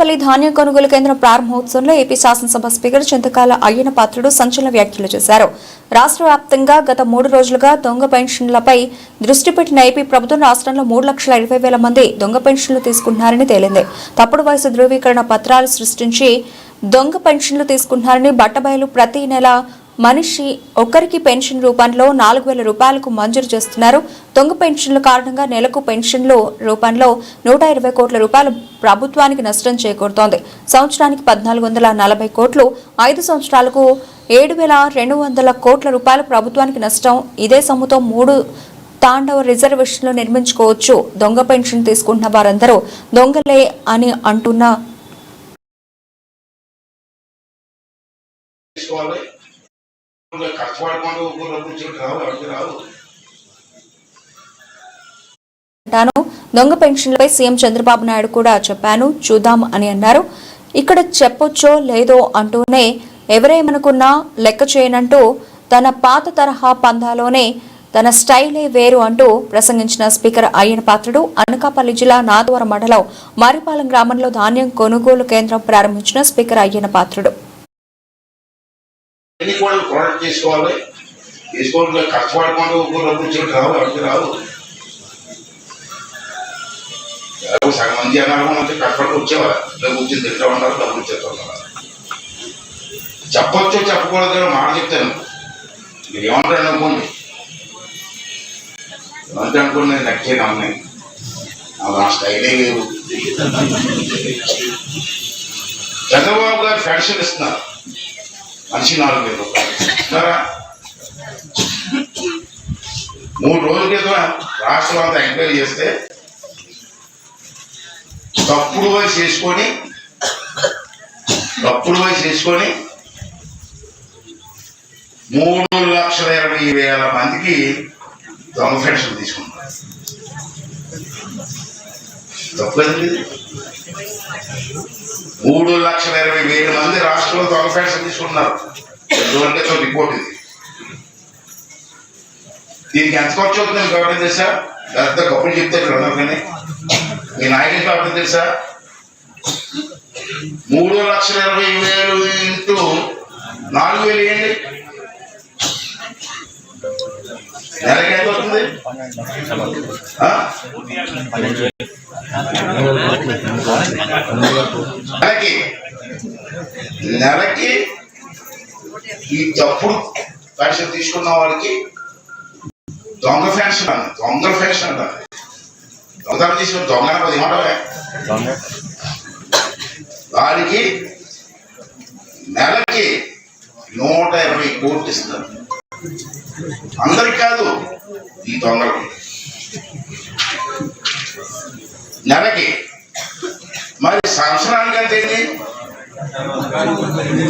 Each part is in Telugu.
అనకాపల్లి ధాన్యం కొనుగోలు కేంద్రం ప్రారంభోత్సవంలో ఏపీ శాసనసభ స్పీకర్ చింతకాయల అయ్యన్న పాత్రుడు సంచలన వ్యాఖ్యలు చేశారు. రాష్ట్ర వ్యాప్తంగా గత 3 రోజులుగా దొంగ పెన్షన్లపై దృష్టి పెట్టిన ఏపీ ప్రభుత్వం రాష్ట్రంలో 3,20,000 మంది దొంగ పెన్షన్లు తీసుకుంటున్నారని తేలింది. తప్పుడు వయసు ధృవీకరణ పత్రాలు సృష్టించి దొంగ పెన్షన్లు తీసుకుంటున్నారని బట్టబయలు ప్రతి నెల మనిషి ఒక్కరికి పెన్షన్ రూపంలో 4,000 రూపాయలకు మంజూరు చేస్తున్నారు. దొంగ పెన్షన్ల కారణంగా నెలకు పెన్షన్ల రూపంలో 120 కోట్ల రూపాయలు ప్రభుత్వానికి నష్టం చేకూరుతోంది. సంవత్సరానికి 1,440 కోట్లు, 5 సంవత్సరాలకు 7,200 కోట్ల రూపాయలు ప్రభుత్వానికి నష్టం. ఇదే సొమ్ముతో 3 తాండవ రిజర్వేషన్లు నిర్మించుకోవచ్చు. దొంగ పెన్షన్ తీసుకుంటున్న వారందరూ దొంగలే అని అంటున్న దొంగ పెన్షన్లపై సీఎం చంద్రబాబు నాయుడు కూడా చెప్పాను చూద్దాం అని అన్నారు. ఇక్కడ చెప్పొచ్చో లేదో అంటూనే ఎవరేమనుకున్నా లెక్క చేయనంటూ తన పాత తరహా పందాలోనే తన స్టైలే వేరు అంటూ ప్రసంగించిన స్పీకర్ అయ్యన్న పాత్రుడు అనకాపల్లి జిల్లా నాదవరం మండలం మారిపాలెం గ్రామంలో ధాన్యం కొనుగోలు కేంద్రం ప్రారంభించిన స్పీకర్ అయ్యన్న పాత్రుడు సగం మంది జనాలు కష్టపడి వచ్చేవారు కూర్చొని తింటూ ఉన్నారు, డబ్బులు ఇచ్చేస్తున్నారు. చెప్పొచ్చు చెప్పకూడదు మాట చెప్తాను. మీరు ఏమంటారు అనుకోండి, ఏమంటే అనుకోండి, నేను నచ్చే నమ్మాయి నా స్టైలే లేవు. చంద్రబాబు గారు పెన్షన్ ఇస్తున్నారు, మనిషి 4,000 రూపాయలు ఇస్తున్నారా? 3 రోజుల క్రితం రాష్ట్రం అంతా ఎంక్వైరీ చేస్తే తప్పుడు వయసు చేసుకొని 3,20,000 మందికి దొంగ పెన్షన్ తీసుకున్నారు. తప్పదు. 3,20,000 మంది రాష్ట్రంలో దొంగ పెన్షన్ తీసుకున్నారు. ఎంతవరకు రిపోర్ట్ ఇది. దీనికి ఎంత ఖర్చు అవుతుంది కాబట్టి తెలుసా? పెద్ద గొప్పలు చెప్తారు అందరూ, కానీ మీ నాయకులు కాబట్టి తెలుసా? 3,20,000 ఇంటూ 4,000 వేయండి, నెలకి ఎంత అవుతుంది? నెలకి ఈ తప్పుడు పెన్షన్ తీసుకున్న వాళ్ళకి దొంగ పెన్షన్ అంటారు. దొంగతనం తీసుకుని దొంగ ఏమంటావే, వారికి నెలకి 120 కోట్లు ఇస్తారు. అందరికి కాదు, ఈ దొంగలకి నెలకి. మరి సంవత్సరానికి ఎంత అయింది?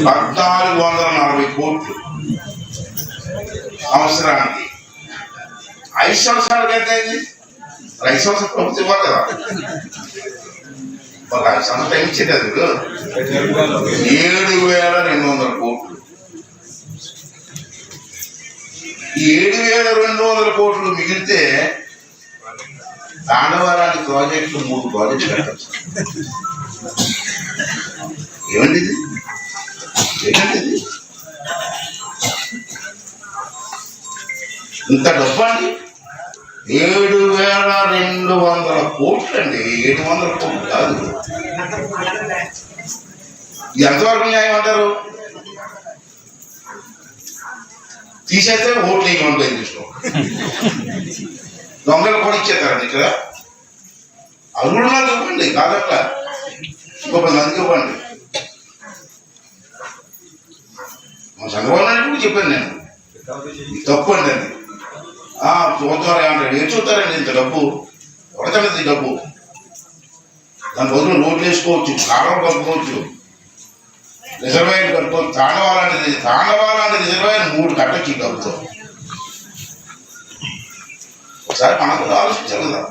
1,440 కోట్లు సంవత్సరానికి. 5 సంవత్సరాలకి ఎంత అయింది? 5 సంవత్సరాలు ప్రభుత్వం ఇవ్వాలి కదా. ఒక 5 సంవత్సరాలు టైం ఇచ్చేది అది 7,200 కోట్లు. ఈ 7,200 కోట్లు మిగిలితే తాండవాలాంటి ప్రాజెక్టులు 3 ప్రాజెక్టులు కట్టచ్చు. ఏమండి ఇది? ఇంత డబ్బు అండి, 7,200 కోట్లు అండి. 700 కోట్లు కాదు. ఎంతవరకు న్యాయం అంటారు? తీసేస్తే ఓట్లు వేయమంటారు. చూసుకో, దొంగలు కూడా ఇచ్చేస్తారండి ఇక్కడ. అది కూడా నాకు ఇవ్వండి, కాదట్లా ఇంకొక మందికి ఇవ్వండి. మా చంద్రబాబు నాయుడు కూడా చెప్పాను నేను, తప్పు అండి అది. చూద్దారా అంటాడు. ఏం చూస్తారండి? ఇంత డబ్బు ఎవరికన్నది డబ్బు? దాని బదులు రోడ్లు వేసుకోవచ్చు, కాలువలు కలుపుకోవచ్చు, రిజర్వాయర్ కలుపుకోవచ్చు. తాండవాలాంటి రిజర్వాయర్ 3 కట్టచ్చు ఈ డబ్బుతో. ఒకసారి మనం కూడా ఆలోచించాలి కదా.